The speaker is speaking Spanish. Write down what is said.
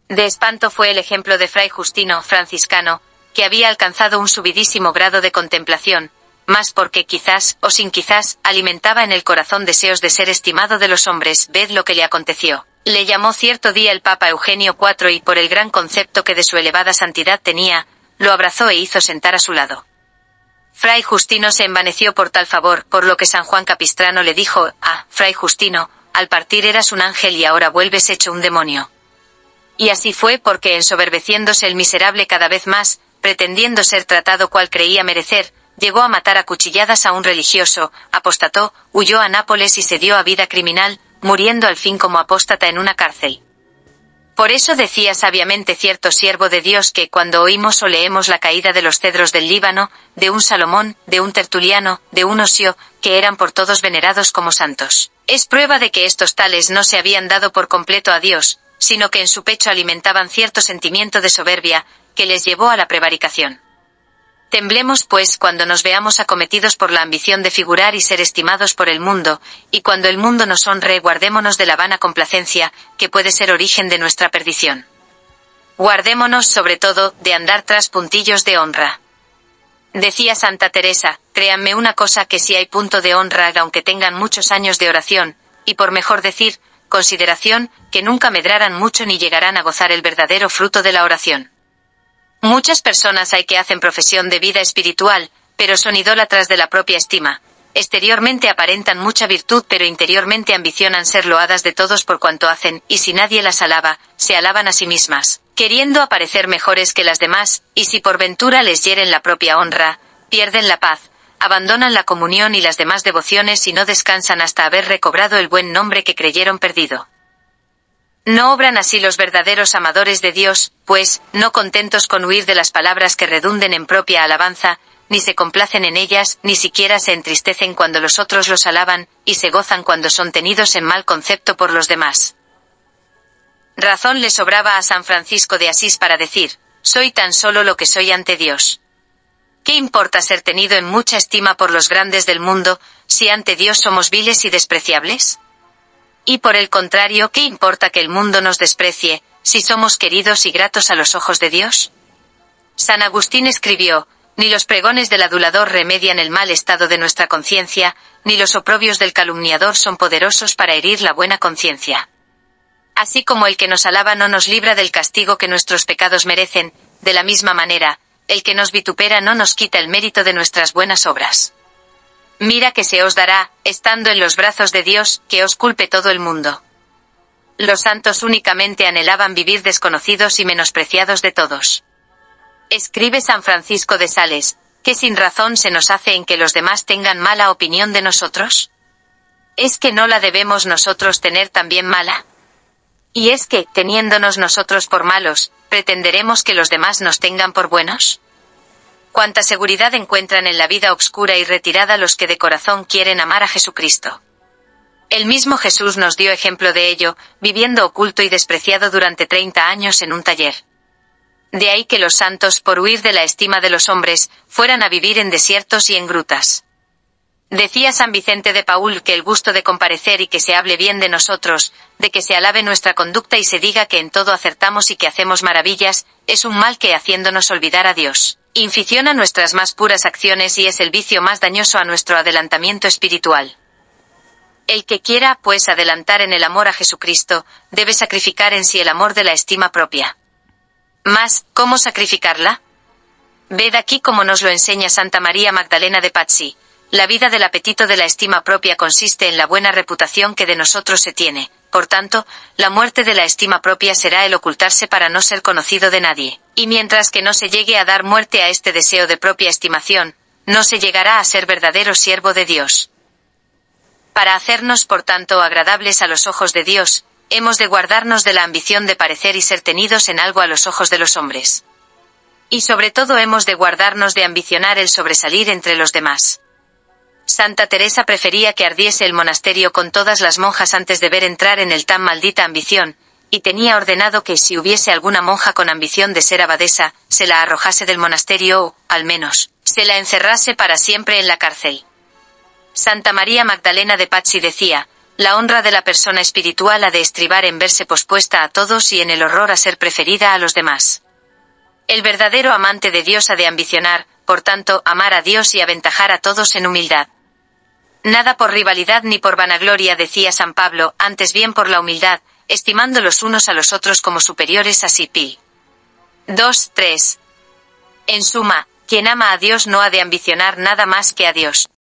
De espanto fue el ejemplo de Fray Justino, franciscano, que había alcanzado un subidísimo grado de contemplación, más porque quizás, o sin quizás, alimentaba en el corazón deseos de ser estimado de los hombres. Ved lo que le aconteció. Le llamó cierto día el Papa Eugenio IV y por el gran concepto que de su elevada santidad tenía, lo abrazó e hizo sentar a su lado. Fray Justino se envaneció por tal favor, por lo que San Juan Capistrano le dijo: «Ah, Fray Justino, al partir eras un ángel y ahora vuelves hecho un demonio». Y así fue porque ensoberbeciéndose el miserable cada vez más, pretendiendo ser tratado cual creía merecer, llegó a matar a cuchilladas a un religioso, apostató, huyó a Nápoles y se dio a vida criminal, muriendo al fin como apóstata en una cárcel. Por eso decía sabiamente cierto siervo de Dios que cuando oímos o leemos la caída de los cedros del Líbano, de un Salomón, de un Tertuliano, de un Osio, que eran por todos venerados como santos, es prueba de que estos tales no se habían dado por completo a Dios, sino que en su pecho alimentaban cierto sentimiento de soberbia, que les llevó a la prevaricación. Temblemos pues cuando nos veamos acometidos por la ambición de figurar y ser estimados por el mundo, y cuando el mundo nos honre guardémonos de la vana complacencia, que puede ser origen de nuestra perdición. Guardémonos sobre todo, de andar tras puntillos de honra. Decía Santa Teresa: créanme una cosa, que si hay punto de honra aunque tengan muchos años de oración, y por mejor decir, consideración, que nunca medrarán mucho ni llegarán a gozar el verdadero fruto de la oración. Muchas personas hay que hacen profesión de vida espiritual, pero son idólatras de la propia estima. Exteriormente aparentan mucha virtud, pero interiormente ambicionan ser loadas de todos por cuanto hacen, y si nadie las alaba, se alaban a sí mismas, queriendo aparecer mejores que las demás, y si por ventura les hieren la propia honra, pierden la paz, abandonan la comunión y las demás devociones y no descansan hasta haber recobrado el buen nombre que creyeron perdido. No obran así los verdaderos amadores de Dios, pues, no contentos con huir de las palabras que redunden en propia alabanza, ni se complacen en ellas, ni siquiera se entristecen cuando los otros los alaban, y se gozan cuando son tenidos en mal concepto por los demás. Razón le sobraba a San Francisco de Asís para decir: soy tan solo lo que soy ante Dios. ¿Qué importa ser tenido en mucha estima por los grandes del mundo, si ante Dios somos viles y despreciables? Y por el contrario, ¿qué importa que el mundo nos desprecie, si somos queridos y gratos a los ojos de Dios? San Agustín escribió: ni los pregones del adulador remedian el mal estado de nuestra conciencia, ni los oprobios del calumniador son poderosos para herir la buena conciencia. Así como el que nos alaba no nos libra del castigo que nuestros pecados merecen, de la misma manera, el que nos vitupera no nos quita el mérito de nuestras buenas obras. Mira que se os dará, estando en los brazos de Dios, que os culpe todo el mundo. Los santos únicamente anhelaban vivir desconocidos y menospreciados de todos. Escribe San Francisco de Sales: ¿qué sin razón se nos hace en que los demás tengan mala opinión de nosotros? ¿Es que no la debemos nosotros tener también mala? ¿Y es que, teniéndonos nosotros por malos, pretenderemos que los demás nos tengan por buenos? Cuánta seguridad encuentran en la vida obscura y retirada los que de corazón quieren amar a Jesucristo. El mismo Jesús nos dio ejemplo de ello, viviendo oculto y despreciado durante 30 años en un taller. De ahí que los santos, por huir de la estima de los hombres, fueran a vivir en desiertos y en grutas. Decía San Vicente de Paúl que el gusto de comparecer y que se hable bien de nosotros, de que se alabe nuestra conducta y se diga que en todo acertamos y que hacemos maravillas, es un mal que, haciéndonos olvidar a Dios, inficiona nuestras más puras acciones y es el vicio más dañoso a nuestro adelantamiento espiritual. El que quiera, pues, adelantar en el amor a Jesucristo, debe sacrificar en sí el amor de la estima propia. Mas, ¿cómo sacrificarla? Ved aquí cómo nos lo enseña Santa María Magdalena de Pazzi. La vida del apetito de la estima propia consiste en la buena reputación que de nosotros se tiene. Por tanto, la muerte de la estima propia será el ocultarse para no ser conocido de nadie. Y mientras que no se llegue a dar muerte a este deseo de propia estimación, no se llegará a ser verdadero siervo de Dios. Para hacernos, por tanto, agradables a los ojos de Dios, hemos de guardarnos de la ambición de parecer y ser tenidos en algo a los ojos de los hombres. Y sobre todo hemos de guardarnos de ambicionar el sobresalir entre los demás. Santa Teresa prefería que ardiese el monasterio con todas las monjas antes de ver entrar en él tan maldita ambición, y tenía ordenado que si hubiese alguna monja con ambición de ser abadesa, se la arrojase del monasterio o, al menos, se la encerrase para siempre en la cárcel. Santa María Magdalena de Pazzi decía: La honra de la persona espiritual ha de estribar en verse pospuesta a todos y en el horror a ser preferida a los demás. El verdadero amante de Dios ha de ambicionar, por tanto, amar a Dios y aventajar a todos en humildad. Nada por rivalidad ni por vanagloria, decía San Pablo, antes bien por la humildad, estimando los unos a los otros como superiores a sí. Pi. 2:3. En suma, quien ama a Dios no ha de ambicionar nada más que a Dios.